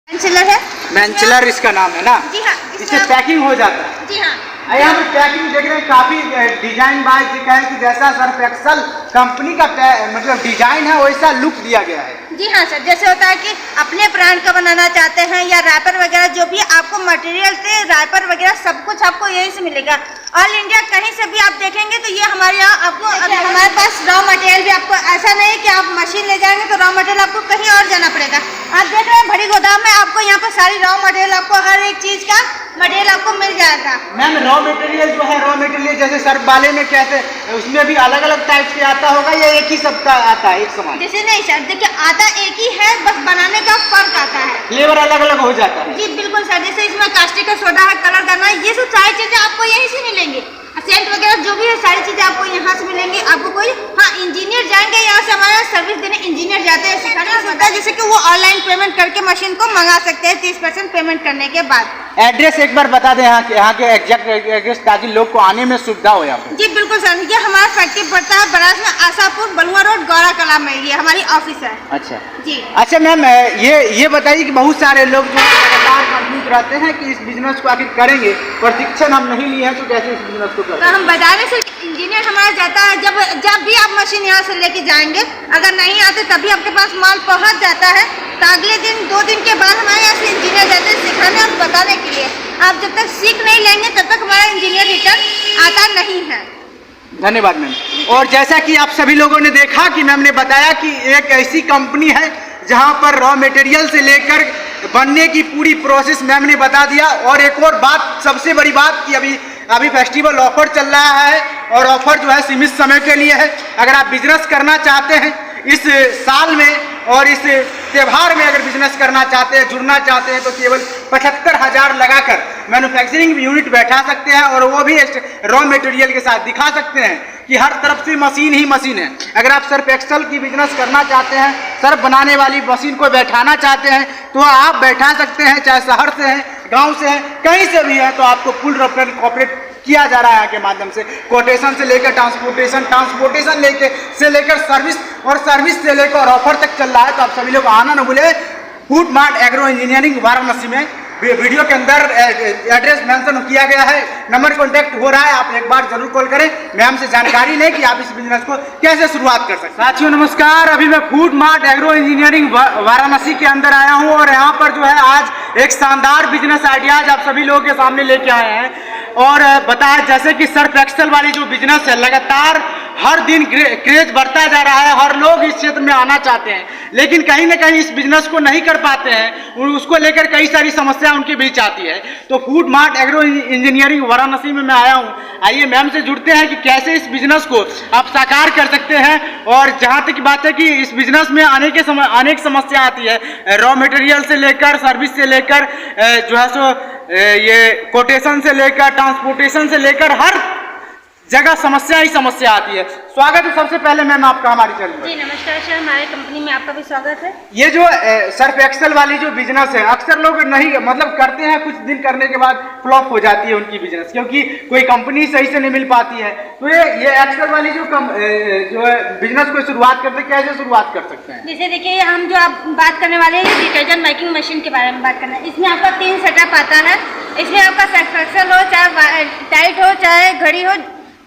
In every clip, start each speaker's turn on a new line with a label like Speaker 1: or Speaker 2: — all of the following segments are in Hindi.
Speaker 1: मैंचलर है,
Speaker 2: मैंचलर इसका नाम है ना।
Speaker 1: जी हाँ।
Speaker 2: इससे पैकिंग हो जाता है।
Speaker 1: जी हाँ।
Speaker 2: यहाँ पे पैकिंग देख रहे हैं, काफी डिजाइन बाय है कि जैसा सर्फ एक्सेल कंपनी का मतलब डिजाइन है वैसा लुक दिया गया है।
Speaker 1: जी हाँ सर, जैसे होता है कि अपने ब्रांड का बनाना चाहते हैं या रैपर वगैरह जो भी आपको मटेरियल से रैपर वगैरह सब कुछ आपको यहीं से मिलेगा। ऑल इंडिया कहीं से भी आप देखेंगे तो ये हमारे यहाँ आपको हमारे पास रॉ मटेरियल भी आपको ऐसा नहीं कि आप मशीन ले जाएंगे तो रॉ मटेरियल आपको कहीं और जाना पड़ेगा। आप देख रहे हैं बड़ी गोदाम में आपको यहाँ पर सारी रॉ मटेरियल आपको हर एक चीज का मटेरियल आपको मिल जाएगा।
Speaker 2: मैम रॉ मटेरियल जो है, रॉ मटेरियल जैसे सर्फ वाले में कैसे उसमें भी अलग अलग टाइप के आता होगा या एक ही सबका आता है एक समान?
Speaker 1: जैसे नहीं सर, देखिए आता एक ही है, बस बनाने का फर्क आता है,
Speaker 2: फ्लेवर अलग अलग हो जाता है।
Speaker 1: जी बिल्कुल सर, जैसे इसमें कास्टिक का सोडा है, कलर करना है, ये सब सारी चीजें आपको यहीं से मिलेंगी। सेंट वगैरह जो भी है सारी चीजें आपको यहाँ से मिलेंगी। आपको कोई इंजीनियर जाएंगे यहाँ से, हमारे सर्विस देने इंजीनियर जाते हैं, सिखाने होता है जैसे कि वो ऑनलाइन पेमेंट करके मशीन को मंगा सकते हैं 30% पेमेंट करने के बाद।
Speaker 2: एड्रेस एक बार बता दें यहाँ के एग्जैक्ट एड्रेस, ताकि लोग को आने में सुविधा हो यहाँ पे।
Speaker 1: जी बिल्कुल सर, ये हमारा फैक्ट्री पड़ता है बराज में, आशापुर बलुआ रोड गौरा कला में, ये हमारी ऑफिस है।
Speaker 2: अच्छा
Speaker 1: जी।
Speaker 2: अच्छा मैम, ये बताइए कि बहुत सारे लोग जो लगातार कंफ्यूज रहते हैं कि इस बिजनेस को आखिर करेंगे, प्रशिक्षण हम नहीं लिए हैं तो कैसे इस बिजनेस को करें?
Speaker 1: तो हम बाजार से इंजीनियर हमारा जाता है, जब भी आप मशीन यहाँ से लेके जाएंगे, अगर नहीं आते तभी आपके पास माल पहुँच जाता है, तो अगले दिन 2 दिन के बाद हमारे यहाँ से इंजीनियर जाते हैं सिखाने और बताने के लिए। आप जब तक सीख नहीं लेंगे तब तक हमारा इंजीनियर रिटर्न आता नहीं है।
Speaker 2: धन्यवाद मैम। और जैसा कि आप सभी लोगों ने देखा कि मैम ने बताया कि एक ऐसी कंपनी है जहां पर रॉ मटेरियल से लेकर बनने की पूरी प्रोसेस मैम ने बता दिया। और एक और बात, सबसे बड़ी बात कि अभी फेस्टिवल ऑफर चल रहा है और ऑफर जो है सीमित समय के लिए है। अगर आप बिजनेस करना चाहते हैं इस साल में और इस त्यौहार में, अगर बिजनेस करना चाहते हैं, जुड़ना चाहते हैं, तो केवल 75,000 लगाकर मैन्युफैक्चरिंग यूनिट बैठा सकते हैं और वो भी रॉ मटेरियल के साथ दिखा सकते हैं कि हर तरफ से मशीन ही मशीन है। अगर आप सर्फ एक्सेल की बिजनेस करना चाहते हैं, सर्फ बनाने वाली मशीन को बैठाना चाहते हैं तो आप बैठा सकते हैं, चाहे शहर से हैं, गाँव से हैं, कहीं से भी है, तो आपको फुल कॉपरेट किया जा रहा है के माध्यम से। कोटेशन से लेकर ट्रांसपोर्टेशन से लेकर सर्विस और सर्विस से लेकर ऑफर तक चल रहा है। तो आप सभी लोग आना न भूले। Food mart agro engineering Varanasi में वीडियो के अंदर एड्रेस मेंशन किया गया है, नंबर कॉन्टैक्ट हो रहा है, आप एक बार जरूर कॉल करें, मैम से जानकारी लें कि आप इस बिजनेस को कैसे शुरुआत कर सकते हैं। साथियों नमस्कार, अभी मैं food mart agro engineering Varanasi के अंदर आया हूं और यहाँ पर जो है आज एक शानदार बिजनेस आइडियाज आप सभी लोगों के सामने लेके आए हैं। और बताया जैसे कि सर्फ एक्सेल वाली जो बिजनेस है, लगातार हर दिन क्रेज बढ़ता जा रहा है, हर लोग इस क्षेत्र में आना चाहते हैं, लेकिन कहीं ना कहीं इस बिजनेस को नहीं कर पाते हैं, उसको लेकर कई सारी समस्या उनके बीच आती है। तो food mart agro engineering Varanasi में मैं आया हूँ। आइए मैम से जुड़ते हैं कि कैसे इस बिजनेस को आप साकार कर सकते हैं। और जहाँ तक बात है कि इस बिजनेस में अनेक समस्या आती है, रॉ मटेरियल से लेकर सर्विस से लेकर जो है सो ये कोटेशन से लेकर ट्रांसपोर्टेशन से लेकर हर जगह समस्या ही समस्या आती है। स्वागत है सबसे पहले मैम आपका हमारी चैनल पर।
Speaker 1: जी नमस्कार सर, हमारे कंपनी में आपका भी स्वागत है।
Speaker 2: ये जो सर्फ एक्सेल वाली जो बिजनेस है, अक्सर लोग नहीं मतलब करते हैं, कुछ दिन करने के बाद फ्लॉप हो जाती है उनकी बिजनेस, क्योंकि कोई कंपनी सही से नहीं मिल पाती है। तो ये एक्सेल वाली जो बिजनेस को शुरुआत करते हैं, कैसे शुरुआत कर सकते हैं?
Speaker 1: जैसे देखिए, हम जो आप बात करने वाले हैं डिटर्जेंट मेकिंग मशीन के बारे में बात करना है। इसमें आपका 3 सेटअप आता है। इसमें आपका सर्फ एक्सेल हो, चाहे टाइट हो, चाहे घड़ी हो,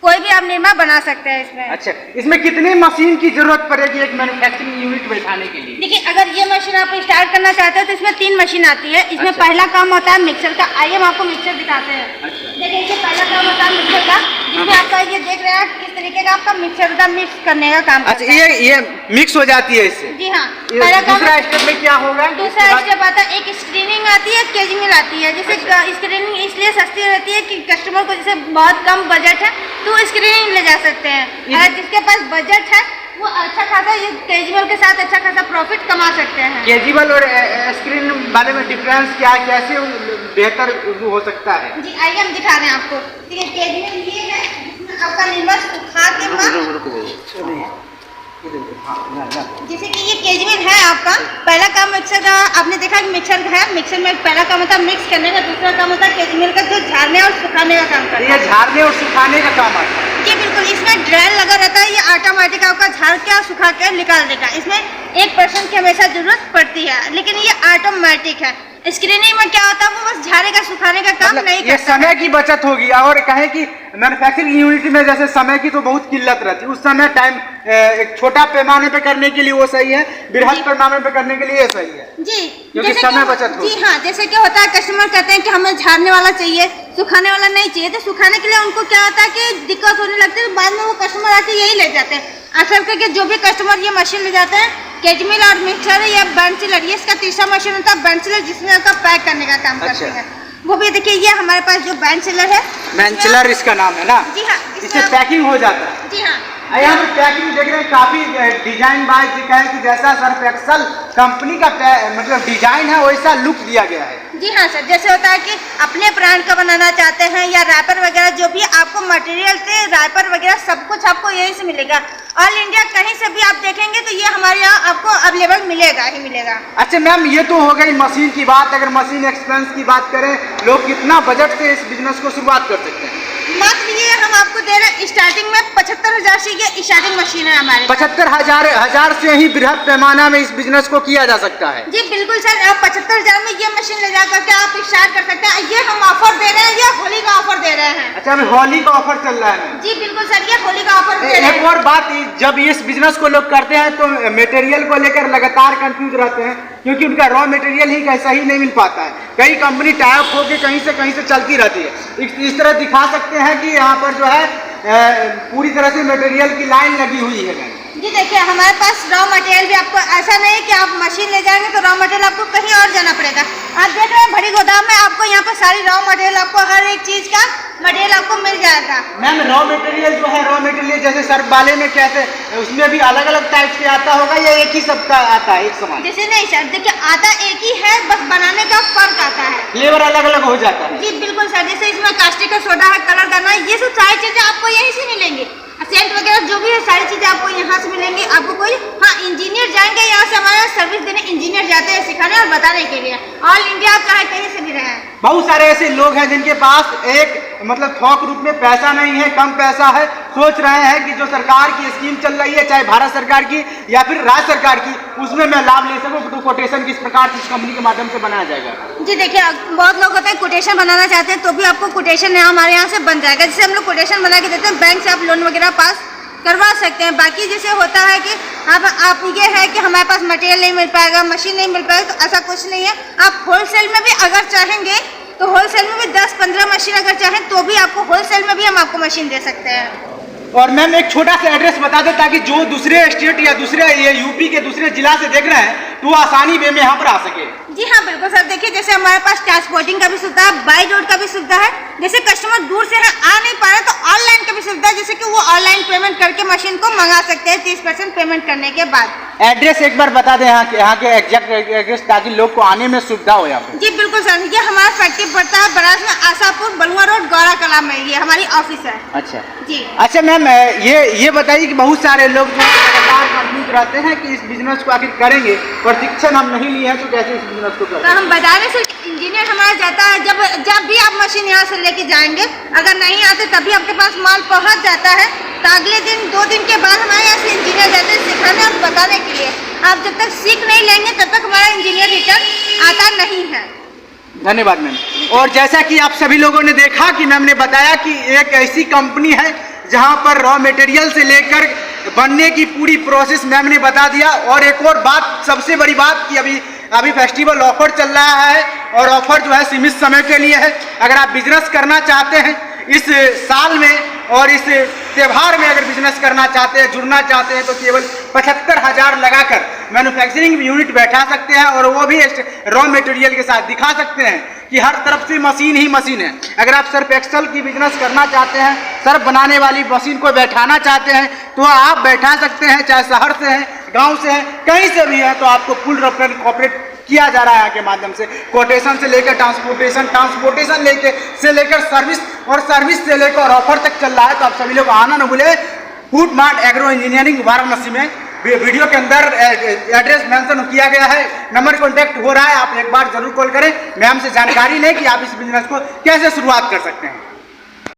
Speaker 1: कोई भी आप निर्मा बना सकते हैं इसमें।
Speaker 2: अच्छा, इसमें कितनी मशीन की जरूरत पड़ेगी एक मैन्युफैक्चरिंग यूनिट बैठाने के लिए?
Speaker 1: देखिए, अगर ये मशीन आप स्टार्ट करना चाहते हैं तो इसमें 3 मशीन आती है। इसमें
Speaker 2: अच्छा।
Speaker 1: पहला काम होता है मिक्सर का। आइए हम आपको मिक्सर दिखाते हैं।
Speaker 2: अच्छा।
Speaker 1: देखिए, इसमें पहला काम होता है मिक्सर का, जिसमें आपका ये देख रहे हैं किस तरीके का आपका मिक्सर का मिक्स करने का काम।
Speaker 2: अच्छा, ये मिक्स हो जाती है इससे?
Speaker 1: जी हाँ। पहला काम।
Speaker 2: दूसरा स्टेप में क्या होगा?
Speaker 1: दूसरा स्टेप आता है, एक स्क्रीनिंग आती है, केज मिल आती है। जैसे स्क्रीनिंग इसलिए सस्ती रहती है कि कस्टमर को जैसे बहुत कम बजट है तो स्क्रीनिंग ले जा सकते हैं। अगर जिसके पास बजट है वो अच्छा खासा ये केजुअल के साथ अच्छा खासा प्रॉफिट कमा सकते हैं।
Speaker 2: केजुअल और स्क्रीन वाले में डिफरेंस क्या है, कैसे बेहतर हो सकता है?
Speaker 1: जी आइए हम दिखा रहे हैं आपको। ठीक है, केजुअल ये है, जिसमें आपका निर्मा सुखा के जैसे कि ये केजुअल है आपका। पहला काम मिक्सर का आपने देखा कि मिक्सर है, मिक्सर में पहला काम होता है मिक्स करने का, दूसरा काम होता है केजुअल का जो झाड़ने और सुखाने का काम करता है।
Speaker 2: ये झाड़ने और सुखाने का काम आता है?
Speaker 1: जी बिल्कुल, इसमें ड्रायर लगा रहता है, ये ऑटोमेटिक आपका झाड़ के और सुखा के निकाल देगा। इसमें 1% की हमेशा जरूरत पड़ती है, लेकिन ये ऑटोमेटिक ऑटोमेटिक है। स्क्रीनिंग में क्या होता है, वो बस झाड़ेगा सुखाने का काम नहीं
Speaker 2: ये
Speaker 1: करता
Speaker 2: समय की बचत होगी। और कहें कि मैन्युफैक्चरिंग यूनिट में जैसे समय की तो बहुत किल्लत रहती है, उस समय टाइम एक छोटा पैमाने पे करने के लिए वो सही है, बृहद पैमाने पे करने के लिए ये सही है
Speaker 1: जी,
Speaker 2: क्योंकि समय बचत हो।
Speaker 1: जी हाँ, जैसे क्या होता है, कस्टमर कहते हैं कि हमें झाड़ने वाला चाहिए, सुखाने वाला नहीं चाहिए, तो सुखाने के लिए उनको क्या होता है कि दिक्कत होने लगती है, तो बाद में वो कस्टमर आके यही ले जाते हैं। असल करके जो भी कस्टमर ये मशीन ले जाते हैं, केजमिल और मिक्सर या बेंचिलर, ये इसका तीसरा मशीन होता है बेंचिलर, जिसमें आपका पैक करने का काम करते हैं। वो भी देखिए, ये हमारे पास जो बेंचिलर है,
Speaker 2: बेंचिलर इसका नाम है ना।
Speaker 1: जी हाँ,
Speaker 2: इससे पैकिंग हो जाता है।
Speaker 1: जी हाँ,
Speaker 2: यहाँ पे पैकिंग देख रहे हैं, काफी डिजाइन बाय जी कहे कि जैसा सर्फ एक्सल कंपनी का मतलब डिजाइन है वैसा लुक दिया गया है।
Speaker 1: जी हाँ सर, जैसे होता है कि अपने ब्रांड का बनाना चाहते हैं या रैपर वगैरह जो भी आपको मटेरियल से रैपर वगैरह सब कुछ आपको यहीं से मिलेगा। ऑल इंडिया कहीं से भी आप देखेंगे तो ये हमारे यहाँ आपको अवेलेबल मिलेगा ही मिलेगा।
Speaker 2: अच्छा मैम, ये तो हो गई मशीन की बात। अगर मशीन एक्सपेंस की बात करें, लोग कितना बजट से इस बिजनेस को शुरुआत कर सकते हैं?
Speaker 1: मात्र ये हम आपको दे रहे हैं स्टार्टिंग में 75,000 से ये स्टार्टिंग मशीन है हमारे।
Speaker 2: 75,000 से ही बृहद पैमाना में इस बिजनेस को किया जा सकता है।
Speaker 1: जी बिल्कुल सर, आप 75,000 में ये मशीन ले जा करके आप स्टार्ट कर सकते हैं। ये हम ऑफर दे रहे हैं, ये होली का ऑफर दे रहे हैं।
Speaker 2: अच्छा, अभी होली का ऑफर चल रहा है।
Speaker 1: जी बिल्कुल सर, ये होली का ऑफर दे रहे हैं।
Speaker 2: एक और बात, जब इस बिजनेस को लोग करते हैं तो मटेरियल को लेकर लगातार कंफ्यूज रहते हैं, क्योंकि उनका रॉ मटेरियल ही कैसा ही नहीं मिल पाता है। कई कंपनी टाई अप होकर कहीं से चलती रहती है। इस तरह दिखा सकते हैं कि यहाँ पर जो है पूरी तरह से मटेरियल की लाइन लगी हुई है।
Speaker 1: जी देखिए, हमारे पास रॉ मटेरियल भी आपको ऐसा नहीं है कि आप मशीन ले जाएंगे तो रॉ मटेरियल आपको कहीं और जाना पड़ेगा। आप देख रहे हैं बड़ी गोदाम में आपको यहाँ पर सारी रॉ मटेरियल, आपको हर एक चीज का मटेरियल आपको मिल जाएगा।
Speaker 2: मैम, रॉ मटेरियल जो है, रॉ मटेरियल जैसे सर्फ वाले में कहते हैं, उसमें भी अलग अलग टाइप के आता होगा या एक ही सबका आता है एक समान?
Speaker 1: जैसे नहीं सर, देखिए आता एक ही है, बस बनाने का फर्क आता है,
Speaker 2: फ्लेवर अलग अलग हो जाता है।
Speaker 1: जी बिल्कुल सर, जैसे इसमें कास्टिक का सोडा है, कलर करना है, ये सब सारी चीजें आपको यहीं से मिलेंगी। सेंट वगैरह जो भी है सारी चीजें आपको यहाँ से मिलेंगी। आपको कोई इंजीनियर जाएंगे यहाँ से, हमारे सर्विस देने इंजीनियर जाते हैं सिखाने और बताने के लिए। ऑल इंडिया आप चाहे कहीं से भी रहे हैं।
Speaker 2: बहुत सारे ऐसे लोग हैं जिनके पास एक मतलब थोक रूप में पैसा नहीं है, कम पैसा है, सोच रहे हैं कि जो सरकार की स्कीम चल रही है, चाहे भारत सरकार की या फिर राज्य सरकार की, उसमें मैं लाभ ले सकूं, तो कोटेशन किस प्रकार से इस कंपनी के माध्यम से बनाया जाएगा?
Speaker 1: जी देखिए, बहुत लोग होते हैं कोटेशन बनाना चाहते हैं, तो भी आपको कोटेशन हमारे यहाँ से बन जाएगा। जैसे हम लोग कोटेशन बना के देते हैं, बैंक से आप लोन वगैरह पास करवा सकते हैं। बाकी जैसे होता है कि आप ये है कि हमारे पास मटेरियल नहीं मिल पाएगा, मशीन नहीं मिल पाएगा, तो ऐसा कुछ नहीं है। आप होलसेल में भी अगर चाहेंगे तो होलसेल में भी 10-15 मशीन अगर चाहें तो भी आपको होलसेल में भी हम आपको मशीन दे सकते हैं।
Speaker 2: और मैम, एक छोटा सा एड्रेस बता दें ताकि जो दूसरे स्टेट या दूसरे यूपी के दूसरे जिला से देख रहे हैं तो वो आसानी वे में यहाँ पर आ सके।
Speaker 1: जी हाँ बिल्कुल सर, देखिए जैसे हमारे पास ट्रांसपोर्टिंग का भी सुविधा है, बाई रोड का भी सुविधा है। जैसे कस्टमर दूर से है, आ नहीं पा रहे, तो ऑनलाइन का भी सुविधा है, जैसे कि वो ऑनलाइन पेमेंट करके मशीन को मंगा सकते हैं 30% पेमेंट करने के बाद।
Speaker 2: एड्रेस एक बार बता दें यहाँ के एग्जैक्ट एड्रेस, ताकि लोग को आने में सुविधा हो यहाँ पे।
Speaker 1: जी बिल्कुल सर, ये हमारा फैक्ट्री पड़ता है बराज में, आशापुर, बलुआ रोड, गौरा कला में, ये हमारी ऑफिस है।
Speaker 2: अच्छा
Speaker 1: जी।
Speaker 2: अच्छा मैम, ये बताइए कि बहुत सारे लोग जो लगातार कंफ्यूज रहते हैं कि इस बिजनेस को आखिर करेंगे, प्रशिक्षण हम नहीं लिए हैं तो कैसे इस बिजनेस को करें?
Speaker 1: तो हम बाजारे से इंजीनियर हमारा जाता है, जब भी आप मशीन यहाँ से लेके जाएंगे, अगर नहीं आते तभी आपके पास माल पहुँच जाता है, तो अगले दिन 2 दिन के बाद हमारे यहाँ से इंजीनियर जाते हैं सिखाने और बताने के लिए। आप जब तक सीख नहीं लेंगे तब तक हमारा इंजीनियर रिटर्न आता नहीं है।
Speaker 2: धन्यवाद मैम। और जैसा कि आप सभी लोगों ने देखा कि मैम ने बताया कि एक ऐसी कंपनी है जहां पर रॉ मटेरियल से लेकर बनने की पूरी प्रोसेस मैम ने बता दिया। और एक और बात, सबसे बड़ी बात, कि अभी फेस्टिवल ऑफर चल रहा है और ऑफर जो है सीमित समय के लिए है। अगर आप बिजनेस करना चाहते हैं इस साल में और इस त्यौहार में, अगर बिजनेस करना चाहते हैं, जुड़ना चाहते हैं, तो केवल 75,000 लगाकर मैन्युफैक्चरिंग यूनिट बैठा सकते हैं, और वो भी रॉ मटेरियल के साथ दिखा सकते हैं कि हर तरफ से मशीन ही मशीन है। अगर आप सर्फ एक्सल की बिजनेस करना चाहते हैं, सर्फ बनाने वाली मशीन को बैठाना चाहते हैं, तो आप बैठा सकते हैं, चाहे शहर से हैं, गांव से हैं, कहीं से भी है, तो आपको फुल कॉपरेट किया जा रहा है यहाँ के माध्यम से। कोटेशन से लेकर ट्रांसपोर्टेशन से लेकर सर्विस, और सर्विस से लेकर ऑफर तक चल रहा है। तो आप सभी लोग आना न भूले। Food mart agro engineering Varanasi में वीडियो के अंदर एड्रेस मेंशन किया गया है, नंबर कॉन्टैक्ट हो रहा है, आप एक बार जरूर कॉल करें, मैम से जानकारी लें कि आप इस बिजनेस को कैसे शुरुआत कर सकते हैं।